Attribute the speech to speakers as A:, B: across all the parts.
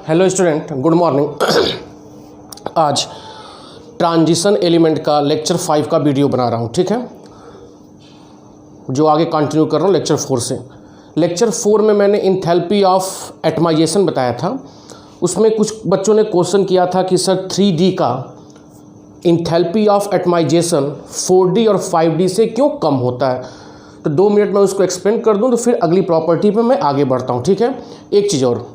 A: Hello student, good morning. आज transition element का lecture 5 का वीडियो बना रहा हूँ, ठीक है, जो आगे कंटिन्यू कर रहा हूँ लेक्चर 4 से। लेक्चर 4 में मैंने इंथैल्पी ऑफ एटमाइजेशन बताया था। उसमें कुछ बच्चों ने क्वेश्चन किया था कि सर 3D का इंथैल्पी ऑफ एटमाइजेशन 4D और 5D से क्यों कम होता है। तो 2 मिनट में उसको एक्सप्लेन कर दूँ, तो फिर अगली प्रॉपर्टी पे मैं आगे बढ़ता हूँ, ठीक है। एक चीज़ और,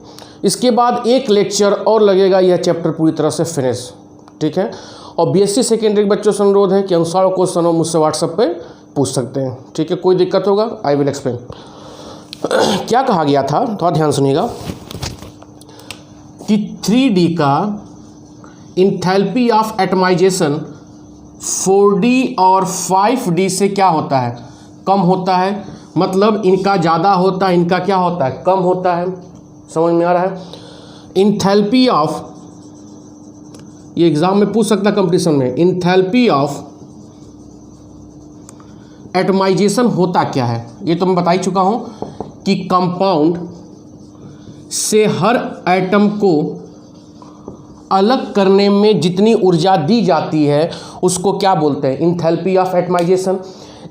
A: इसके बाद एक लेक्चर और लगेगा, यह चैप्टर पूरी तरह से फिनिश, ठीक है। और BSc सेकेंडरी के बच्चों से अनुरोध है कि अनुसार क्वेश्चन हो मुझसे व्हाट्सएप पे पूछ सकते हैं, ठीक है। कोई दिक्कत होगा आई विल एक्सप्लेन। क्या कहा गया था, थोड़ा ध्यान सुनिएगा कि 3D का इंथैल्पी ऑफ एटमाइजेशन 4D और 5D से क्या होता है, कम होता है। मतलब इनका ज़्यादा होता है, इनका क्या होता है, कम होता है। समझ में आ रहा है। इंथैल्पी ऑफ, ये एग्जाम में पूछ सकता है कंपटीशन में, इंथैल्पी ऑफ एटमाइजेशन होता क्या है। ये तो मैं बता ही चुका हूं कि कंपाउंड से हर एटम को अलग करने में जितनी ऊर्जा दी जाती है उसको क्या बोलते हैं, इंथैल्पी ऑफ एटमाइजेशन।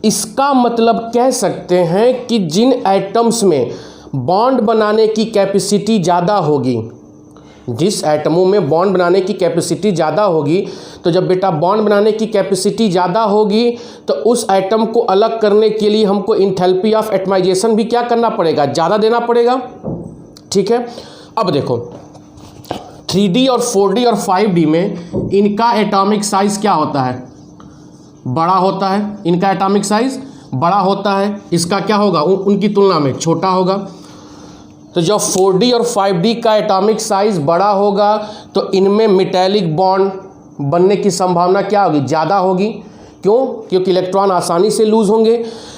A: इसका मतलब कह सकते हैं कि जिन एटम्स में बॉन्ड बनाने की कैपेसिटी ज़्यादा होगी, जिस एटमों में बॉन्ड बनाने की कैपेसिटी ज़्यादा होगी, तो जब बेटा बॉन्ड बनाने की कैपेसिटी ज़्यादा होगी तो उस एटम को अलग करने के लिए हमको इंथैल्पी ऑफ एटमाइजेशन भी क्या करना पड़ेगा, ज़्यादा देना पड़ेगा, ठीक है। अब देखो 3D और 4D और 5D में इनका एटॉमिक साइज़ क्या होता है, बड़ा होता है। इनका एटॉमिक साइज़ बड़ा होता है, इसका क्या होगा, उनकी तुलना में छोटा होगा। तो जब 4D और 5D का एटॉमिक साइज़ बड़ा होगा तो इनमें मेटेलिक बॉन्ड बनने की संभावना क्या होगी, ज़्यादा होगी। क्यों? क्योंकि इलेक्ट्रॉन आसानी से लूज़ होंगे।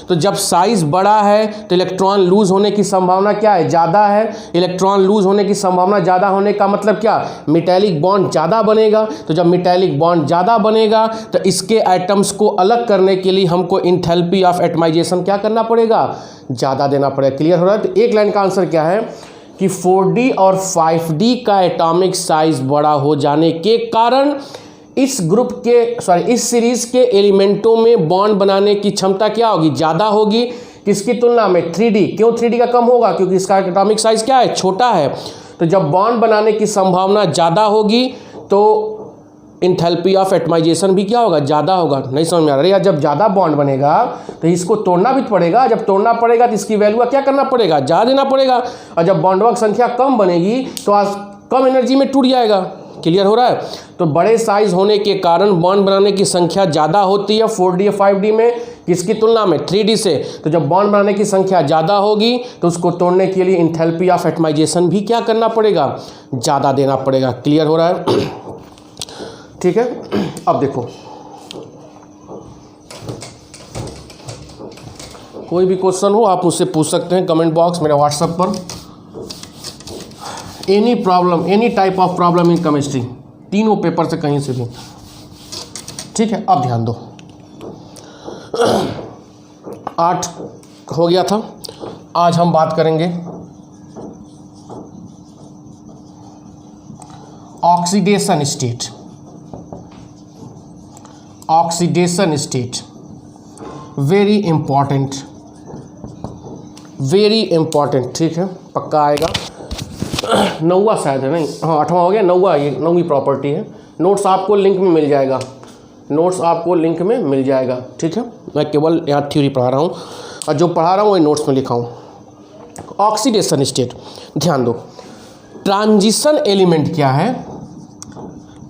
A: तो जब साइज़ बड़ा है तो इलेक्ट्रॉन लूज़ होने की संभावना क्या है, ज़्यादा है। इलेक्ट्रॉन लूज़ होने की संभावना ज़्यादा होने का मतलब क्या, मेटेलिक बॉन्ड ज़्यादा बनेगा। तो जब मेटेलिक बॉन्ड ज़्यादा बनेगा तो इसके एटम्स को अलग करने के लिए हमको इंथैल्पी ऑफ एटमाइजेशन क्या करना पड़ेगा, ज़्यादा देना पड़ेगा। क्लियर हो रहा है। तो एक लाइन का आंसर क्या है कि 4D और 5D का एटॉमिक साइज़ बड़ा हो जाने के कारण इस ग्रुप के इस सीरीज के एलिमेंटों में बॉन्ड बनाने की क्षमता क्या होगी, ज़्यादा होगी। किसकी तुलना में, 3D। क्यों 3D का कम होगा, क्योंकि इसका एटॉमिक साइज़ क्या है, छोटा है। तो जब बॉन्ड बनाने की संभावना ज़्यादा होगी तो इंथैल्पी ऑफ एटमाइजेशन भी क्या होगा, ज़्यादा होगा। नहीं समझ में आ रहा है यार। जब ज़्यादा बॉन्ड बनेगा तो इसको तोड़ना भी पड़ेगा। जब तोड़ना पड़ेगा तो इसकी वैल्यू क्या करना पड़ेगा, ज़्यादा देना पड़ेगा। और जब बॉन्डों की संख्या कम बनेगी तो आज कम एनर्जी में टूट जाएगा। क्लियर हो रहा है। तो बड़े साइज होने के कारण बॉन्ड बनाने की संख्या ज़्यादा होती है 4D या 5D में, किसकी तुलना में, 3D से। तो जब बॉन्ड बनाने की संख्या ज़्यादा होगी तो उसको तोड़ने के लिए इंथैल्पी ऑफ एटमाइजेशन भी क्या करना पड़ेगा, ज़्यादा देना पड़ेगा। क्लियर हो रहा है, ठीक है। अब देखो कोई भी क्वेश्चन हो आप मुझसे पूछ सकते हैं कमेंट बॉक्स, मेरे व्हाट्सएप पर। Any problem, any type of problem in chemistry, तीनों पेपर से कहीं से भी, ठीक है। अब ध्यान दो, 8 हो गया था। आज हम बात करेंगे oxidation state. Oxidation state very important, very important, ठीक है। पक्का आएगा। 9वां शायद है, नहीं, हाँ 8वां हो गया, 9वां, ये 9वीं प्रॉपर्टी है। नोट्स आपको लिंक में मिल जाएगा, नोट्स आपको लिंक में मिल जाएगा, ठीक है। मैं केवल यहाँ थ्योरी पढ़ा रहा हूँ और जो पढ़ा रहा हूँ वही नोट्स में लिखा हूँ। ऑक्सीडेशन स्टेट, ध्यान दो। ट्रांजिशन एलिमेंट क्या है,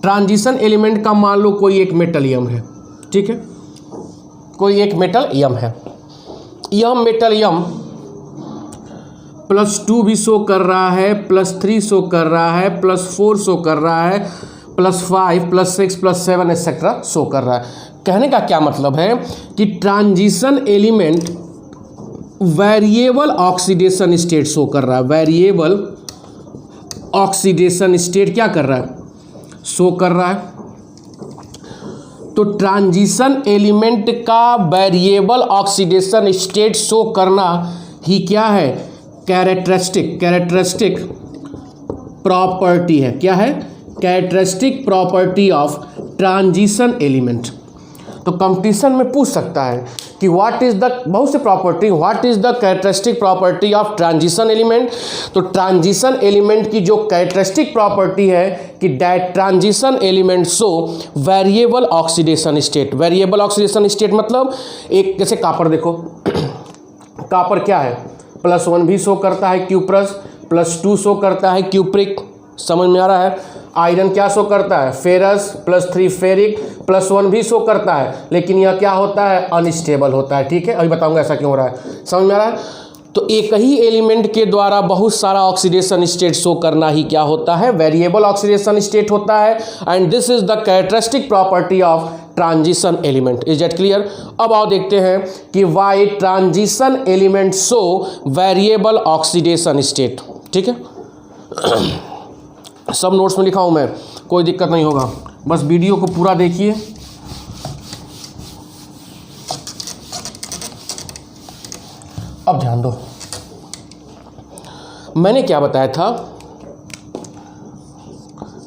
A: ट्रांजिशन एलिमेंट का मान लो कोई एक मेटल यम है, ठीक है। कोई एक मेटल यम है, यह मेटल यम +2 भी शो कर रहा है, +3 शो कर रहा है, +4 शो कर रहा है, +5, +6, +7 एक्सेट्रा शो कर रहा है। कहने का क्या मतलब है कि transition element variable oxidation state show कर रहा है। वेरिएबल ऑक्सीडेशन स्टेट क्या कर रहा है, शो कर रहा है। तो ट्रांजिशन एलिमेंट का वेरिएबल ऑक्सीडेशन स्टेट शो करना ही क्या है, कैरेक्टरिस्टिक प्रॉपर्टी है। क्या है? Characteristic property of transition element. तो कंपटीशन में पूछ सकता है कि व्हाट इज द, बहुत से property, what is the characteristic property of transition element. तो ट्रांजिशन एलिमेंट की जो कैरेक्टरिस्टिक प्रॉपर्टी है कि that transition element show variable oxidation state. Variable oxidation state मतलब एक, जैसे कापर देखो, कापर क्या है? +1 भी शो करता है क्यूप्रस, +2 शो करता है क्यूप्रिक, समझ में आ रहा है। आयरन क्या शो करता है? फेरस, +3 फेरिक, +1 भी शो करता है, लेकिन यह क्या होता है? अनस्टेबल होता है। ठीक है, अभी बताऊंगा ऐसा क्यों हो रहा है, समझ में आ रहा है। तो एक ही एलिमेंट के द्वारा बहुत सारा ऑक्सीडेशन स्टेट शो करना ही क्या होता है? वेरिएबल ऑक्सीडेशन स्टेट होता है। And this is the characteristic property of transition element. Is that clear? अब आओ देखते हैं कि why transition element show variable oxidation state. ठीक है, सब नोट्स में लिखा हूं मैं, कोई दिक्कत नहीं होगा, बस वीडियो को पूरा देखिए। अब ध्यान दो, मैंने क्या बताया था?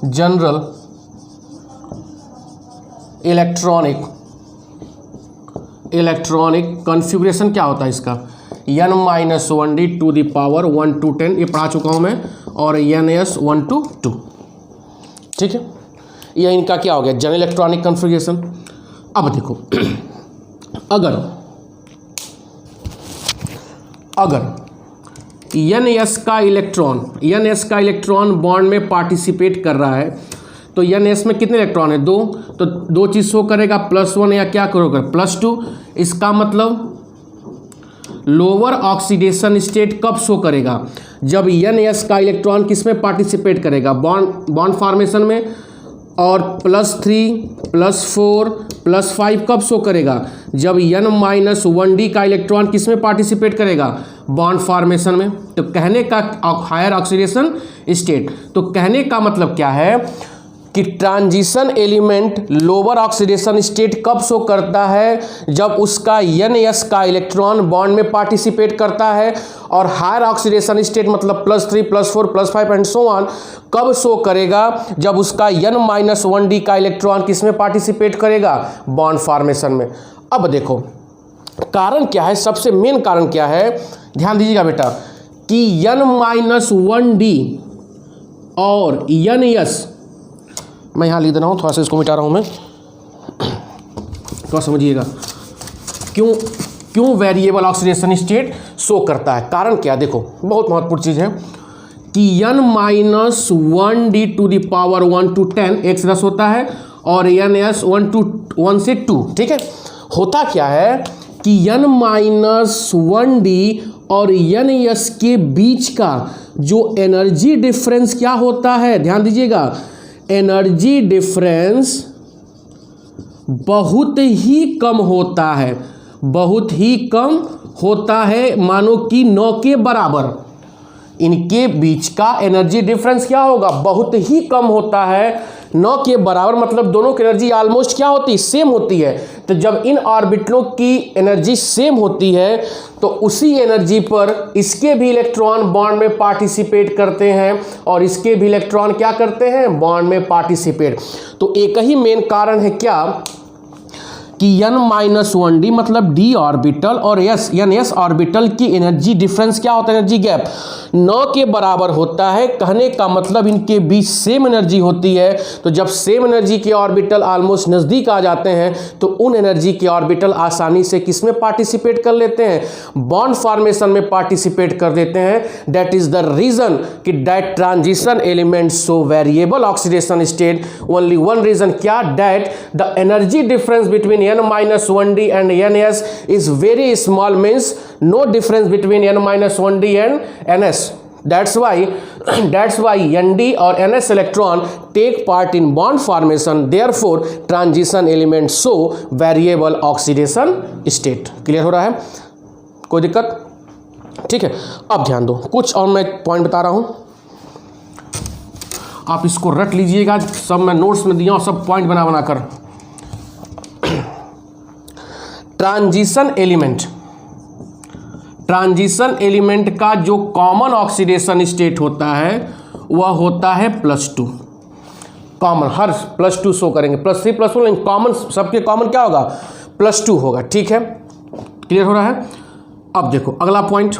A: जनरल इलेक्ट्रॉनिक कॉन्फ़िगरेशन क्या होता है इसका? n-1d to the power 1 to 10, ये पढ़ा चुका हूं मैं, और ns 1 to 2। ठीक है, यह इनका क्या हो गया? General electronic configuration. अब देखो, अगर ns का इलेक्ट्रॉन बॉन्ड में पार्टिसिपेट कर रहा है, तो ns में कितने इलेक्ट्रॉन है? 2। तो 2 चीज़ शो करेगा, +1 या क्या करोगे? +2। इसका मतलब लोअर ऑक्सीडेशन स्टेट कब शो करेगा? जब ns का इलेक्ट्रॉन किस में पार्टिसिपेट करेगा? बॉन्ड फॉर्मेशन में। और +3, +4, +5 कब शो करेगा? जब n-1d का इलेक्ट्रॉन किस में पार्टिसिपेट करेगा? बॉन्ड फॉर्मेशन में। तो कहने का हायर ऑक्सीडेशन स्टेट, तो कहने का मतलब क्या है कि transition element lower oxidation state कब शो करता है? जब उसका ns का इलेक्ट्रॉन बॉन्ड में पार्टिसिपेट करता है। और हायर ऑक्सीडेशन स्टेट मतलब +3, +4, +5 एंड सो ऑन कब शो करेगा? जब उसका n-1d का इलेक्ट्रॉन किस में पार्टिसिपेट करेगा? बॉन्ड फॉर्मेशन में। अब देखो कारण क्या है, सबसे मेन कारण क्या है, ध्यान दीजिएगा बेटा, कि n-1d और ns, मैं यहाँ लिख दे रहा हूँ, थोड़ा सा इसको मिटा रहा हूँ मैं, थोड़ा समझिएगा क्यों वेरिएबल ऑक्सीडेशन स्टेट शो करता है। कारण क्या? देखो बहुत महत्वपूर्ण चीज़ है कि n-1d to the power 1 to 10 1 से 10 होता है, और ns 1 से 2। ठीक है, होता क्या है कि n-1d और ns के बीच का जो एनर्जी डिफरेंस क्या होता है? ध्यान दीजिएगा, एनर्जी डिफरेंस बहुत ही कम होता है, बहुत ही कम होता है, मानो कि 9 के बराबर। इनके बीच का एनर्जी डिफरेंस क्या होगा? बहुत ही कम होता है, 9 के बराबर, मतलब दोनों की एनर्जी ऑलमोस्ट क्या होती है? सेम होती है। तो जब इन ऑर्बिटलों की एनर्जी सेम होती है तो उसी एनर्जी पर इसके भी इलेक्ट्रॉन बॉन्ड में पार्टिसिपेट करते हैं और इसके भी इलेक्ट्रॉन क्या करते हैं? बॉन्ड में पार्टिसिपेट। तो एक ही मेन कारण है क्या कि n-1d मतलब d ऑर्बिटल और ns ऑर्बिटल की एनर्जी डिफरेंस क्या होता है? एनर्जी गैप 9 के बराबर होता है। कहने का मतलब इनके बीच सेम एनर्जी होती है। तो जब सेम एनर्जी के ऑर्बिटल ऑलमोस्ट नज़दीक आ जाते हैं तो उन एनर्जी के ऑर्बिटल आसानी से किस में पार्टिसिपेट कर लेते हैं? बॉन्ड फॉर्मेशन में पार्टिसिपेट कर देते हैं। दैट इज द रीजन कि that transition element show variable oxidation state. Only one reason क्या? That the energy difference between n-1d and ns is very small, means no difference between n-1d and ns. That's why nd और ns electron take part in bond formation. Therefore transition elements show variable oxidation state. Clear हो रहा है? कोई दिक्कत? ठीक है, अब ध्यान दो, कुछ और मैं पॉइंट बता रहा हूं, आप इसको रट लीजिएगा, सब मैं नोट्स में दिया हूं, सब पॉइंट बना बना कर। ट्रांजिशन एलिमेंट का जो कॉमन ऑक्सीडेशन स्टेट होता है वह होता है +2। कॉमन हर +2 शो करेंगे, +3 +4 लेकिन कॉमन सबके कॉमन क्या होगा, +2 होगा। ठीक है, क्लियर हो रहा है। अब देखो अगला पॉइंट,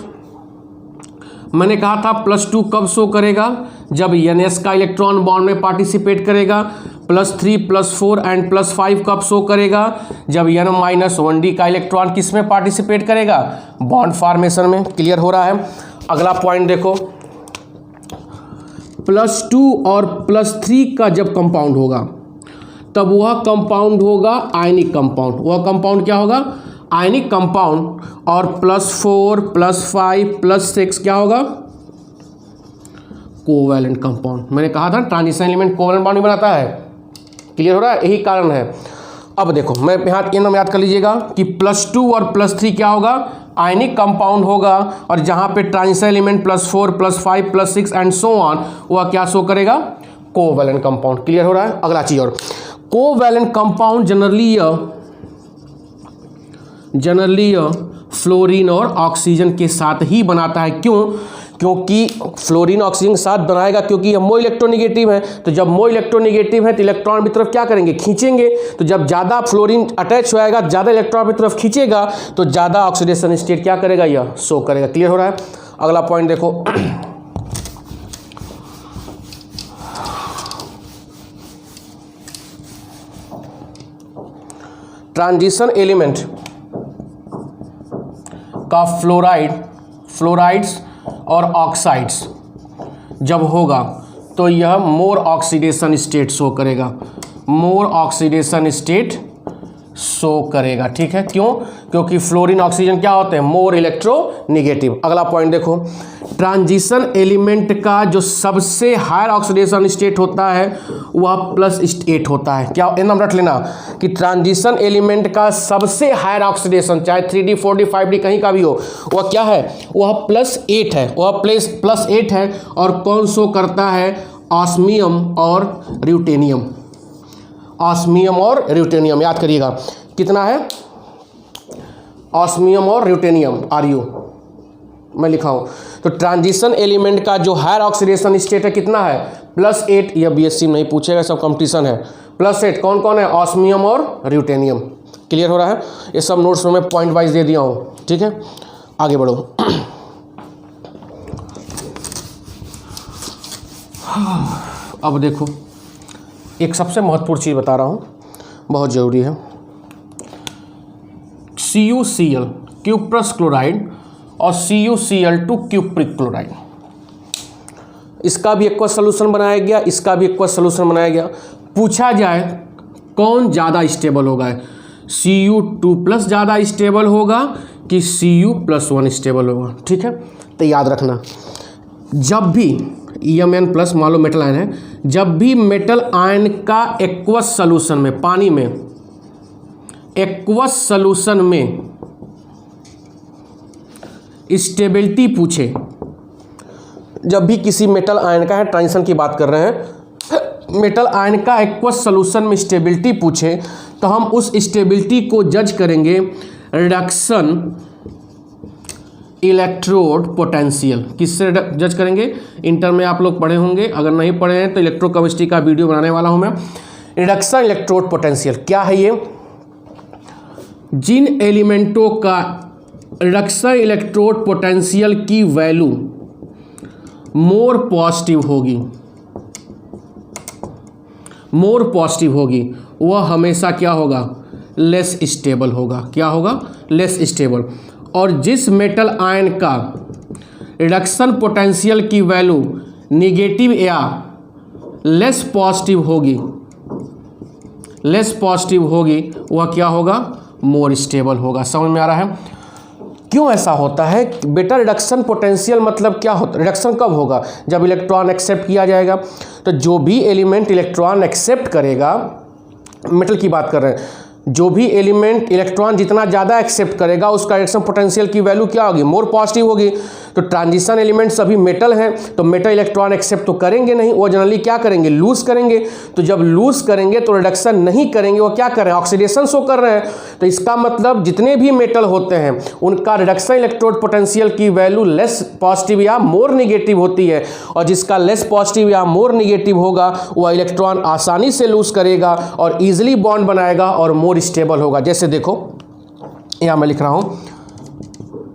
A: मैंने कहा था +2 कब शो करेगा, जब NS का इलेक्ट्रॉन बॉन्ड में पार्टिसिपेट करेगा। +3 +4 एंड +5 कब शो करेगा, जब N-1D का इलेक्ट्रॉन किस में पार्टिसिपेट करेगा, बॉन्ड फॉर्मेशन में। क्लियर हो रहा है। अगला पॉइंट देखो, +2 और +3 का जब कंपाउंड होगा तब वह कंपाउंड होगा आयनिक कंपाउंड। वह कंपाउंड क्या होगा, आयनिक कंपाउंड। और +4 +5 +6 क्या होगा, कोवैलेंट कंपाउंड। मैंने कहा था ट्रांजिशन एलिमेंट कोवैलेंट बॉन्ड बनाता है। क्लियर हो रहा है, यही कारण है। अब देखो मैं यहाँ इन याद कर लीजिएगा कि +2 और +3 क्या होगा, आयनिक कंपाउंड होगा। और जहाँ पे transition element +4 +5 +6 and so on, वह क्या शो करेगा, कोवैलेंट कंपाउंड। क्लियर हो रहा है। अगला चीज और, कोवैलेंट कंपाउंड जनरली फ्लोरीन और ऑक्सीजन के साथ ही बनाता है। क्यों, क्योंकि फ्लोरीन ऑक्सीजन के साथ बनाएगा क्योंकि यह मो इलेक्ट्रोनिगेटिव है। तो जब मो इलेक्ट्रोनिगेटिव है तो इलेक्ट्रॉन की तरफ क्या करेंगे, खींचेंगे। तो जब ज़्यादा फ्लोरीन अटैच होएगा, ज़्यादा इलेक्ट्रॉन की तरफ खींचेगा, तो ज़्यादा ऑक्सीडेशन स्टेट क्या करेगा, यह शो करेगा। क्लियर हो रहा है। अगला पॉइंट देखो, ट्रांजिशन एलिमेंट का फ्लोराइड्स और ऑक्साइड्स जब होगा तो यह मोर ऑक्सीडेशन स्टेट शो करेगा, मोर ऑक्सीडेशन स्टेट शो करेगा। ठीक है, क्यों, क्योंकि फ्लोरीन ऑक्सीजन क्या होते हैं, मोर इलेक्ट्रोनिगेटिव। अगला पॉइंट देखो, ट्रांजिशन एलिमेंट का जो सबसे हायर ऑक्सीडेशन स्टेट होता है वह +8 होता है। क्या नाम रख लेना कि ट्रांजिशन एलिमेंट का सबसे हायर ऑक्सीडेशन, चाहे 3D 4D 5D कहीं का भी हो, वह क्या है, वह +8 है। वह +8 है। और कौन शो करता है, ऑस्मियम और र्यूटेनियम। ऑस्मियम और र्यूटेनियम याद करिएगा, कितना है, ऑस्मियम और र्यूटेनियम RU मैं लिखा हूँ। तो ट्रांजिशन एलिमेंट का जो हायर ऑक्सीडेशन स्टेट है कितना है, +8। यह BSc नहीं पूछेगा, सब कंपटीशन है। +8 कौन कौन है, ऑस्मियम और र्यूटेनियम। क्लियर हो रहा है। ये सब नोट्स में मैं पॉइंट वाइज दे दिया हूँ। ठीक है, आगे बढ़ो। अब देखो एक सबसे महत्वपूर्ण चीज़ बता रहा हूँ, बहुत ज़रूरी है। CuCl क्यूप्रस क्लोराइड और CuCl2 क्यूप्रिक क्लोराइड, इसका भी एक्वस सोल्यूशन बनाया गया, इसका भी एक्वस सोल्यूशन बनाया गया। पूछा जाए कौन ज़्यादा स्टेबल होगा, Cu2+ ज़्यादा स्टेबल होगा कि Cu+1 स्टेबल होगा। ठीक है, तो याद रखना, जब भी Mn+ मान लो मेटल आयन है, जब भी मेटल आयन का एक्वस सोल्यूशन में, पानी में एक्वस सोल्यूशन में स्टेबिलिटी पूछे, जब भी किसी मेटल आयन का है, ट्रांजिशन की बात कर रहे हैं, मेटल आयन का एक्वस सोल्यूशन में स्टेबिलिटी पूछे, तो हम उस स्टेबिलिटी को जज करेंगे रिडक्शन इलेक्ट्रोड पोटेंशियल। किससे जज करेंगे, इंटर में आप लोग पढ़े होंगे, अगर नहीं पढ़े हैं तो इलेक्ट्रोकेमिस्ट्री का वीडियो बनाने वाला हूं मैं। रिडक्शन इलेक्ट्रोड पोटेंशियल क्या है, ये जिन एलिमेंटों का रिडक्शन इलेक्ट्रोड पोटेंशियल की वैल्यू मोर पॉजिटिव होगी, वह हमेशा क्या होगा, लेस स्टेबल होगा। क्या होगा, लेस स्टेबल। और जिस मेटल आयन का रिडक्शन पोटेंशियल की वैल्यू निगेटिव या लेस पॉजिटिव होगी, वह क्या होगा, मोर स्टेबल होगा। समझ में आ रहा है। क्यों ऐसा होता है बेटा, रिडक्शन पोटेंशियल मतलब क्या होता है, रिडक्शन कब होगा, जब इलेक्ट्रॉन एक्सेप्ट किया जाएगा। तो जो भी एलिमेंट इलेक्ट्रॉन एक्सेप्ट करेगा, मेटल की बात कर रहे हैं, जो भी एलिमेंट इलेक्ट्रॉन जितना ज़्यादा एक्सेप्ट करेगा उसका रिडक्शन पोटेंशियल की वैल्यू क्या होगी, मोर पॉजिटिव होगी। तो ट्रांजिशन एलिमेंट सभी मेटल हैं, तो मेटल इलेक्ट्रॉन एक्सेप्ट तो करेंगे नहीं, वो जनरली क्या करेंगे, लूज करेंगे। तो जब लूज करेंगे तो रिडक्शन नहीं करेंगे, वो क्या कर रहे हैं, ऑक्सीडेशन शो कर रहे हैं। तो इसका मतलब जितने भी मेटल होते हैं उनका रिडक्शन इलेक्ट्रोड पोटेंशियल की वैल्यू लेस पॉजिटिव या मोर निगेटिव होती है, और जिसका लेस पॉजिटिव या मोर निगेटिव होगा वह इलेक्ट्रॉन आसानी से लूज करेगा और ईजिली बॉन्ड बनाएगा और मोर स्टेबल होगा। जैसे देखो यहाँ मैं लिख रहा हूँ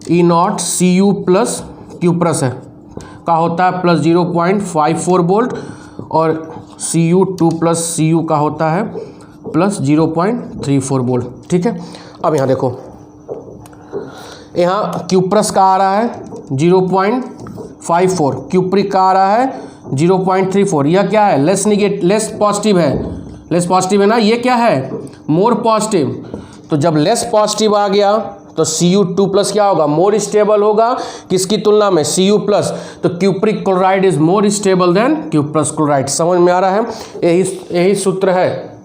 A: E0 Cu plus Q plus है का होता है प्लस 0.54 वोल्ट, और Cu2 प्लस Cu का होता है प्लस 0.34 वोल्ट। ठीक है, अब यहाँ देखो, यहाँ Q प्लस का आ रहा है 0.54, क्यूप्रिक का आ रहा है 0.34। यह क्या है, लेस पॉजिटिव है, लेस पॉजिटिव है ना, ये क्या है, मोर पॉजिटिव। तो जब लेस पॉजिटिव आ गया तो Cu2 प्लस क्या होगा, मोर स्टेबल होगा, किसकी तुलना में, Cu प्लस। तो cupric chloride is more stable then Q plus chloride. समझ में आ रहा है, यही सूत्र है।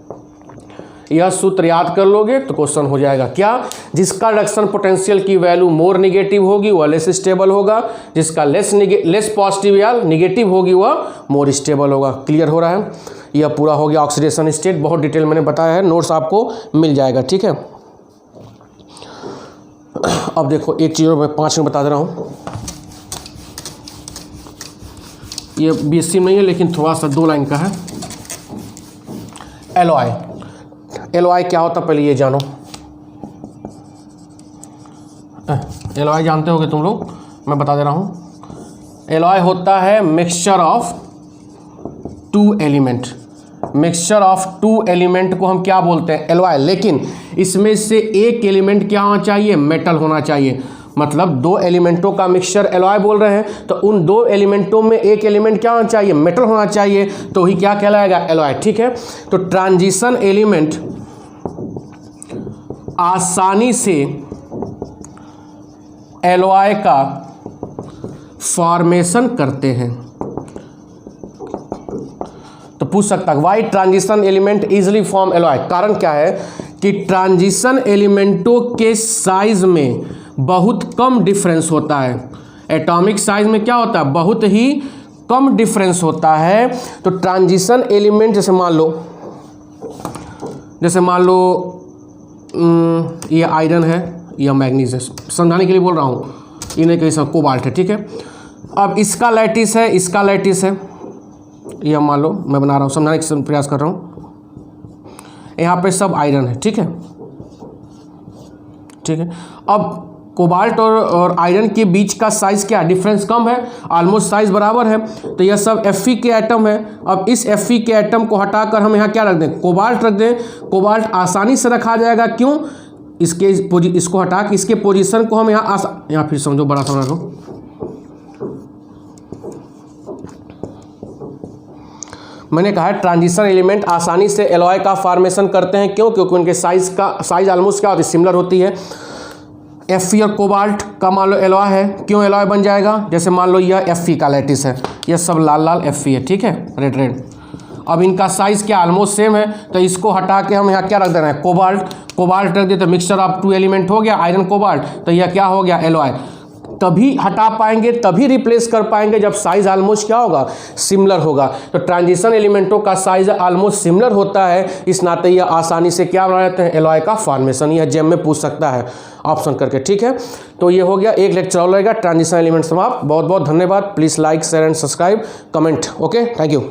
A: यह सूत्र याद कर लोगे तो क्वेश्चन हो जाएगा। क्या, जिसका रिडक्शन पोटेंशियल की वैल्यू मोर निगेटिव होगी वह लेस स्टेबल होगा, जिसका लेस पॉजिटिव या निगेटिव होगी वह मोर स्टेबल होगा। क्लियर हो रहा है, यह पूरा हो गया ऑक्सीडेशन स्टेट, बहुत डिटेल मैंने बताया है, नोट्स आपको मिल जाएगा। ठीक है, अब देखो एक चीज़ मैं 5 में बता दे रहा हूँ, ये BSc नहीं है लेकिन थोड़ा सा 2 लाइन का है। एलॉय क्या होता है पहले ये जानो। एलॉय जानते होगे तुम लोग, मैं बता दे रहा हूँ। एलॉय होता है mixture of 2 element. Mixture of 2 element को हम क्या बोलते हैं, एलॉय। लेकिन इसमें से एक एलिमेंट क्या होना चाहिए, मेटल होना चाहिए। मतलब 2 एलिमेंटों का मिक्सचर एलॉय बोल रहे हैं, तो उन 2 एलिमेंटों में एक एलिमेंट क्या होना चाहिए, मेटल होना चाहिए, तो ही क्या कहलाएगा, एलॉय। ठीक है, तो ट्रांजिशन एलिमेंट आसानी से एलॉय का फॉर्मेशन करते हैं। तो पूछ सकता है why transition element easily form alloy. कारण क्या है कि ट्रांजिशन एलिमेंटों के साइज में बहुत कम डिफरेंस होता है। एटॉमिक साइज में क्या होता है, बहुत ही कम डिफरेंस होता है। तो ट्रांजिशन एलिमेंट जैसे मान लो ये आयरन है या मैग्नीज है, समझाने के लिए बोल रहा हूँ, इन्हें कहीं कोबाल्ट है। ठीक है, अब इसका लैटिस है, इसका लैटिस है, यह मान लो मैं बना रहा हूँ, समझाने का प्रयास कर रहा हूँ। यहाँ पे सब आयरन है। ठीक है, ठीक है, अब कोबाल्ट और आयरन के बीच का साइज क्या, डिफरेंस कम है, ऑलमोस्ट साइज बराबर है। तो यह सब Fe के एटम है। अब इस Fe के एटम को हटाकर हम यहाँ क्या रख दें, कोबाल्ट रख दें। कोबाल्ट आसानी से रखा जाएगा, क्यों, इसको हटा के इसके पोजीशन को हम यहाँ फिर समझो, बड़ा समझ लो। मैंने कहा है ट्रांजिशन एलिमेंट आसानी से एलॉय का फॉर्मेशन करते हैं, क्यों, क्योंकि उनके साइज ऑलमोस्ट क्या होती है, सिमिलर होती है। Fe और कोबाल्ट का मान लो एलॉय है, क्यों एलॉय बन जाएगा, जैसे मान लो यह Fe का लैटिस है, यह सब लाल लाल Fe है। ठीक है, रेड। अब इनका साइज क्या, ऑलमोस्ट सेम है, तो इसको हटा के हम यहाँ क्या रख देना है, कोबाल्ट रख देते, मिक्सचर ऑफ 2 एलिमेंट हो गया, आयरन कोबाल्ट, तो यह क्या हो गया, एलॉय। तभी हटा पाएंगे, तभी रिप्लेस कर पाएंगे जब साइज ऑलमोस्ट क्या होगा, सिमिलर होगा। तो ट्रांजिशन एलिमेंटों का साइज ऑलमोस्ट सिमिलर होता है, इस नाते यह आसानी से क्या बना लेते हैं, एलॉय का फॉर्मेशन। यह जेम में पूछ सकता है ऑप्शन करके। ठीक है, तो ये हो गया, एक लेक्चर और रहेगा, ट्रांजिशन एलिमेंट समाप्त। बहुत बहुत धन्यवाद। Please like, share and subscribe, comment. Okay, thank you.